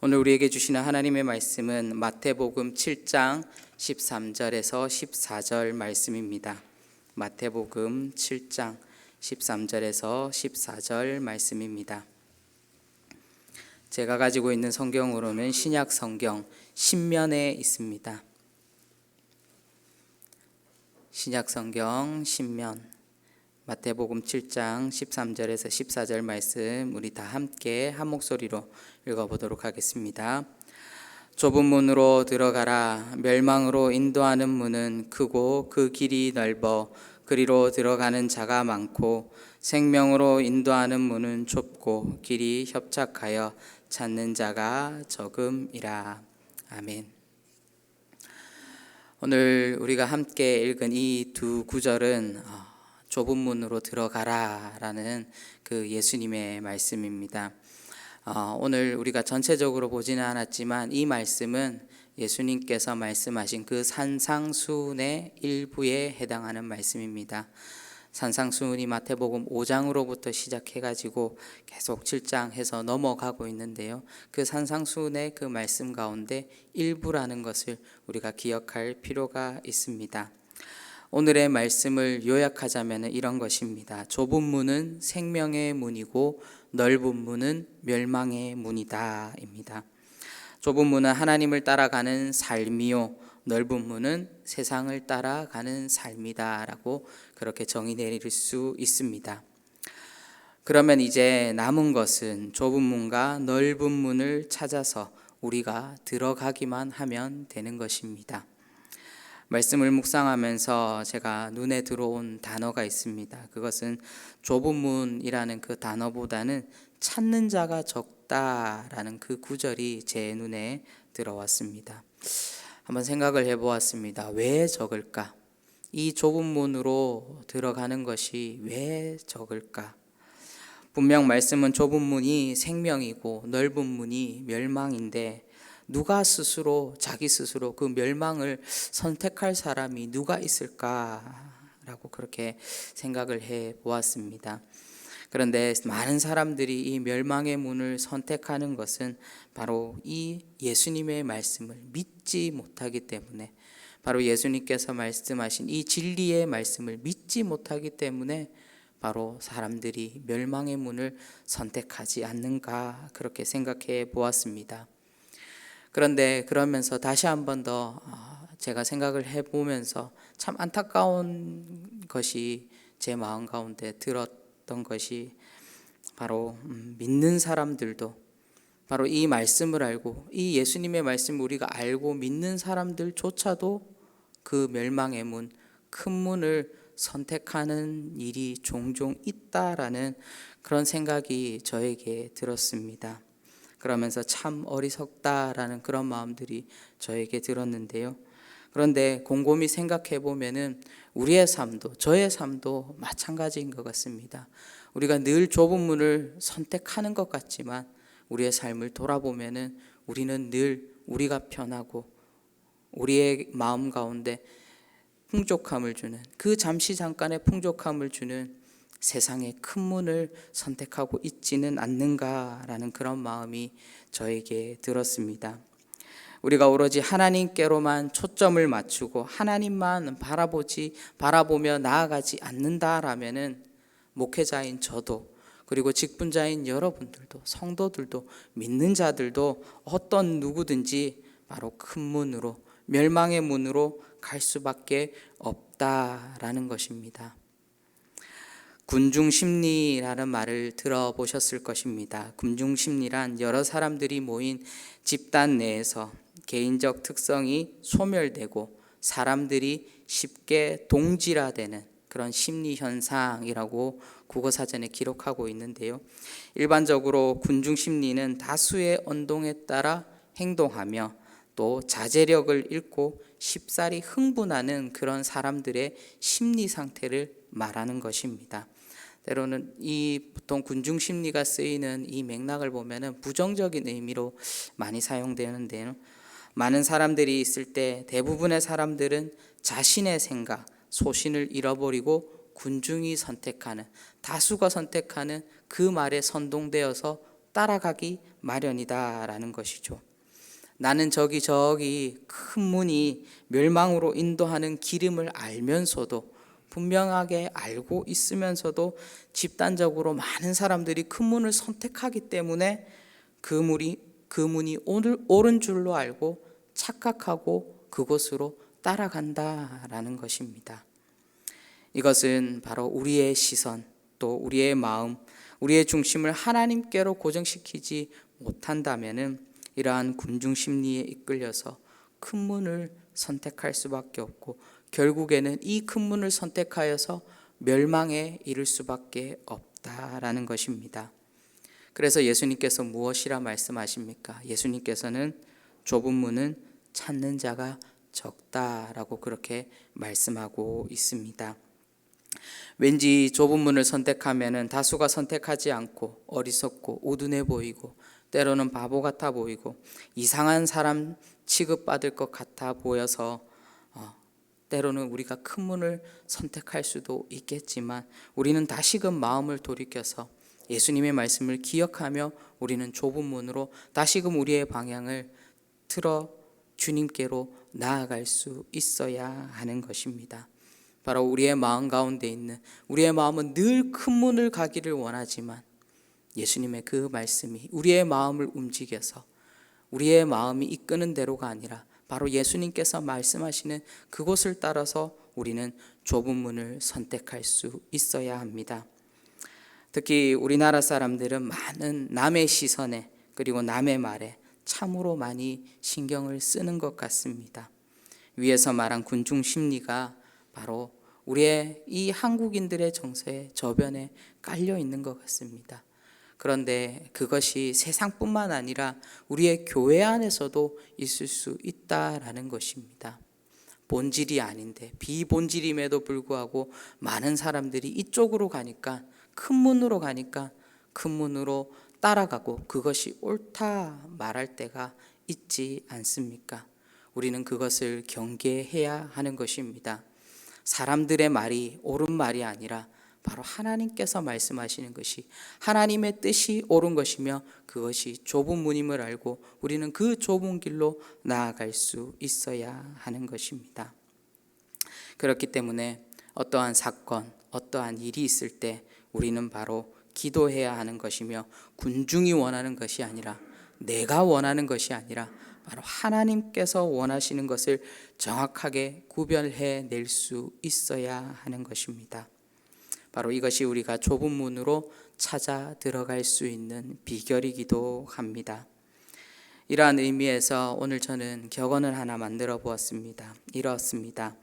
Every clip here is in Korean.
오늘 우리에게 주시는 하나님의 말씀은 마태복음 7장 13절에서 14절 말씀입니다. 마태복음 7장 13절에서 14절 말씀입니다. 제가 가지고 있는 성경으로는 신약 성경 신면에 있습니다. 신약 성경 신면 마태복음 7장 13절에서 14절 말씀 우리 다 함께 한 목소리로 읽어보도록 하겠습니다. 좁은 문으로 들어가라. 멸망으로 인도하는 문은 크고 그 길이 넓어 그리로 들어가는 자가 많고 생명으로 인도하는 문은 좁고 길이 협착하여 찾는 자가 적음이라. 아멘. 오늘 우리가 함께 읽은 이 두 구절은 좁은 문으로 들어가라 라는 그 예수님의 말씀입니다. 오늘 우리가 전체적으로 보지는 않았지만 이 말씀은 예수님께서 말씀하신 그 산상수훈의 일부에 해당하는 말씀입니다. 산상수훈이 마태복음 5장으로부터 시작해가지고 계속 7장 해서 넘어가고 있는데요. 그 산상수훈의 그 말씀 가운데 일부라는 것을 우리가 기억할 필요가 있습니다. 오늘의 말씀을 요약하자면 이런 것입니다. 좁은 문은 생명의 문이고 넓은 문은 멸망의 문이다 입니다. 좁은 문은 하나님을 따라가는 삶이요, 넓은 문은 세상을 따라가는 삶이다 라고 그렇게 정의 내릴 수 있습니다. 그러면 이제 남은 것은 좁은 문과 넓은 문을 찾아서 우리가 들어가기만 하면 되는 것입니다. 말씀을 묵상하면서 제가 눈에 들어온 단어가 있습니다. 그것은 좁은 문이라는 그 단어보다는 찾는 자가 적다라는 그 구절이 제 눈에 들어왔습니다. 한번 생각을 해보았습니다. 왜 적을까? 이 좁은 문으로 들어가는 것이 왜 적을까? 분명 말씀은 좁은 문이 생명이고 넓은 문이 멸망인데 누가 스스로 자기 스스로 그 멸망을 선택할 사람이 누가 있을까라고 그렇게 생각을 해 보았습니다. 그런데 많은 사람들이 이 멸망의 문을 선택하는 것은 바로 이 예수님의 말씀을 믿지 못하기 때문에, 바로 예수님께서 말씀하신 이 진리의 말씀을 믿지 못하기 때문에 바로 사람들이 멸망의 문을 선택하지 않는가 그렇게 생각해 보았습니다. 그런데 그러면서 다시 한 번 더 제가 생각을 해보면서 참 안타까운 것이 제 마음 가운데 들었던 것이 바로 믿는 사람들도 바로 이 말씀을 알고 이 예수님의 말씀을 우리가 알고 믿는 사람들조차도 그 멸망의 문, 큰 문을 선택하는 일이 종종 있다라는 그런 생각이 저에게 들었습니다. 그러면서 참 어리석다라는 그런 마음들이 저에게 들었는데요. 그런데 곰곰이 생각해 보면은 우리의 삶도 저의 삶도 마찬가지인 것 같습니다. 우리가 늘 좁은 문을 선택하는 것 같지만 우리의 삶을 돌아보면은 우리는 늘 우리가 편하고 우리의 마음 가운데 풍족함을 주는, 그 잠시 잠깐의 풍족함을 주는 세상의 큰 문을 선택하고 있지는 않는가라는 그런 마음이 저에게 들었습니다. 우리가 오로지 하나님께로만 초점을 맞추고 하나님만 바라보며 나아가지 않는다라면은 목회자인 저도 그리고 직분자인 여러분들도 성도들도 믿는 자들도 어떤 누구든지 바로 큰 문으로 멸망의 문으로 갈 수밖에 없다라는 것입니다. 군중심리라는 말을 들어보셨을 것입니다. 군중심리란 여러 사람들이 모인 집단 내에서 개인적 특성이 소멸되고 사람들이 쉽게 동질화되는 그런 심리현상이라고 국어사전에 기록하고 있는데요. 일반적으로 군중심리는 다수의 언동에 따라 행동하며 또 자제력을 잃고 쉽사리 흥분하는 그런 사람들의 심리 상태를 말하는 것입니다. 때로는 이 보통 군중심리가 쓰이는 이 맥락을 보면은 부정적인 의미로 많이 사용되는데요. 많은 사람들이 있을 때 대부분의 사람들은 자신의 생각, 소신을 잃어버리고 군중이 선택하는, 다수가 선택하는 그 말에 선동되어서 따라가기 마련이다라는 것이죠. 나는 저기 큰 문이 멸망으로 인도하는 길임을 알면서도, 분명하게 알고 있으면서도 집단적으로 많은 사람들이 큰 문을 선택하기 때문에 그 문이 옳은 줄로 알고 착각하고 그곳으로 따라간다라는 것입니다. 이것은 바로 우리의 시선, 또 우리의 마음, 우리의 중심을 하나님께로 고정시키지 못한다면은 이러한 군중 심리에 이끌려서 큰 문을 선택할 수밖에 없고, 결국에는 이 큰 문을 선택하여서 멸망에 이를 수밖에 없다라는 것입니다. 그래서 예수님께서 무엇이라 말씀하십니까? 예수님께서는 좁은 문은 찾는 자가 적다라고 그렇게 말씀하고 있습니다. 왠지 좁은 문을 선택하면은 다수가 선택하지 않고 어리석고 우둔해 보이고, 때로는 바보 같아 보이고 이상한 사람 취급받을 것 같아 보여서 때로는 우리가 큰 문을 선택할 수도 있겠지만, 우리는 다시금 마음을 돌이켜서 예수님의 말씀을 기억하며 우리는 좁은 문으로 다시금 우리의 방향을 틀어 주님께로 나아갈 수 있어야 하는 것입니다. 바로 우리의 마음 가운데 있는, 우리의 마음은 늘 큰 문을 가기를 원하지만 예수님의 그 말씀이 우리의 마음을 움직여서 우리의 마음이 이끄는 대로가 아니라 바로 예수님께서 말씀하시는 그곳을 따라서 우리는 좁은 문을 선택할 수 있어야 합니다. 특히 우리나라 사람들은 많은 남의 시선에, 그리고 남의 말에 참으로 많이 신경을 쓰는 것 같습니다. 위에서 말한 군중 심리가 바로 우리의 이 한국인들의 정서의 저변에 깔려 있는 것 같습니다. 그런데 그것이 세상뿐만 아니라 우리의 교회 안에서도 있을 수 있다라는 것입니다. 본질이 아닌데 비본질임에도 불구하고 많은 사람들이 이쪽으로 가니까, 큰 문으로 가니까 큰 문으로 따라가고 그것이 옳다 말할 때가 있지 않습니까? 우리는 그것을 경계해야 하는 것입니다. 사람들의 말이 옳은 말이 아니라 바로 하나님께서 말씀하시는 것이 하나님의 뜻이 옳은 것이며 그것이 좁은 문임을 알고 우리는 그 좁은 길로 나아갈 수 있어야 하는 것입니다. 그렇기 때문에 어떠한 사건, 어떠한 일이 있을 때 우리는 바로 기도해야 하는 것이며, 군중이 원하는 것이 아니라, 내가 원하는 것이 아니라 바로 하나님께서 원하시는 것을 정확하게 구별해 낼 수 있어야 하는 것입니다. 바로 이것이 우리가 좁은 문으로 찾아 들어갈 수 있는 비결이기도 합니다. 이러한 의미에서 오늘 저는 격언을 하나 만들어 보았습니다. 이렇습니다.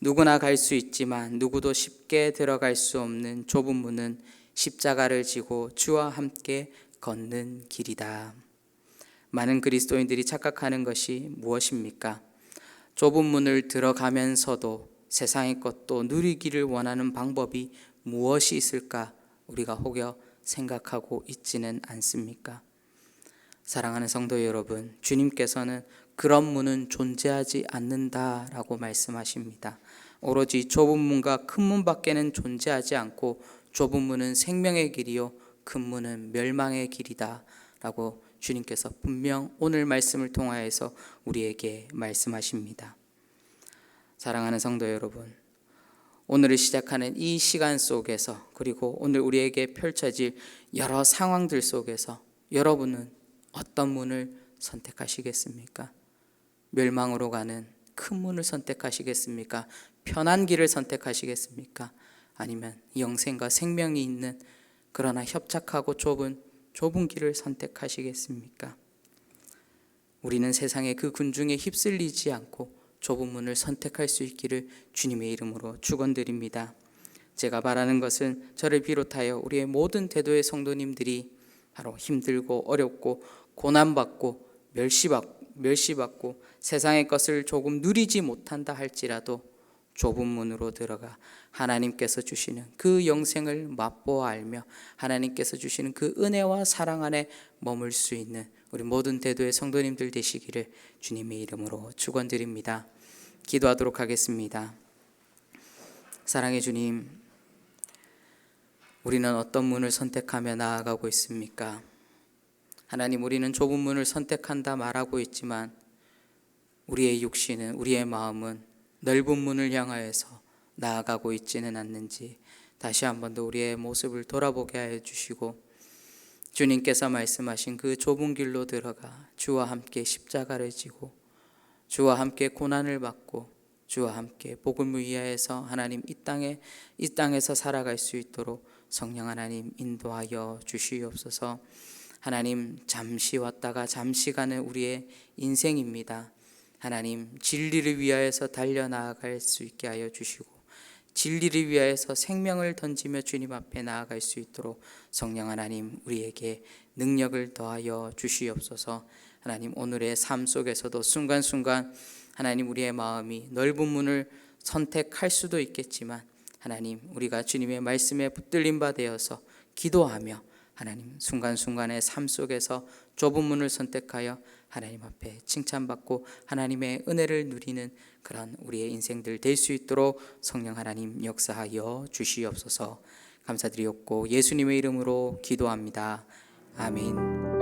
누구나 갈 수 있지만 누구도 쉽게 들어갈 수 없는 좁은 문은 십자가를 지고 주와 함께 걷는 길이다. 많은 그리스도인들이 착각하는 것이 무엇입니까? 좁은 문을 들어가면서도 세상의 것도 누리기를 원하는 방법이 무엇이 있을까 우리가 혹여 생각하고 있지는 않습니까? 사랑하는 성도 여러분, 주님께서는 그런 문은 존재하지 않는다라고 말씀하십니다. 오로지 좁은 문과 큰 문밖에는 존재하지 않고, 좁은 문은 생명의 길이요 큰 문은 멸망의 길이다 라고 주님께서 분명 오늘 말씀을 통하여서 우리에게 말씀하십니다. 사랑하는 성도 여러분, 오늘을 시작하는 이 시간 속에서, 그리고 오늘 우리에게 펼쳐질 여러 상황들 속에서 여러분은 어떤 문을 선택하시겠습니까? 멸망으로 가는 큰 문을 선택하시겠습니까? 편한 길을 선택하시겠습니까? 아니면 영생과 생명이 있는 그러나 협착하고 좁은 길을 선택하시겠습니까? 우리는 세상의 그 군중에 휩쓸리지 않고 좁은 문을 선택할 수 있기를 주님의 이름으로 축원드립니다. 제가 바라는 것은 저를 비롯하여 우리의 모든 대도의 성도님들이 바로 힘들고 어렵고 고난받고 멸시받고 세상의 것을 조금 누리지 못한다 할지라도 좁은 문으로 들어가 하나님께서 주시는 그 영생을 맛보아 알며 하나님께서 주시는 그 은혜와 사랑 안에 머물 수 있는 우리 모든 대도의 성도님들 되시기를 주님의 이름으로 축원드립니다. 기도하도록 하겠습니다. 사랑의 주님, 우리는 어떤 문을 선택하며 나아가고 있습니까? 하나님, 우리는 좁은 문을 선택한다 말하고 있지만 우리의 육신은, 우리의 마음은 넓은 문을 향하여서 나아가고 있지는 않는지 다시 한 번 더 우리의 모습을 돌아보게 하여 주시고, 주님께서 말씀하신 그 좁은 길로 들어가 주와 함께 십자가를 지고 주와 함께 고난을 받고 주와 함께 복음을 위하여서 하나님 이 땅에서 살아갈 수 있도록 성령 하나님 인도하여 주시옵소서. 하나님, 잠시 왔다가 잠시 가는 우리의 인생입니다. 하나님, 진리를 위하여서 달려나아갈 수 있게 하여 주시고 진리를 위하여서 생명을 던지며 주님 앞에 나아갈 수 있도록 성령 하나님 우리에게 능력을 더하여 주시옵소서. 하나님, 오늘의 삶 속에서도 순간순간 하나님 우리의 마음이 넓은 문을 선택할 수도 있겠지만 하나님, 우리가 주님의 말씀에 붙들린 바 되어서 기도하며 하나님 순간순간의 삶 속에서 좁은 문을 선택하여 하나님 앞에 칭찬받고 하나님의 은혜를 누리는 그런 우리의 인생들 될 수 있도록 성령 하나님 역사하여 주시옵소서. 감사드리옵고 예수님의 이름으로 기도합니다. 아멘.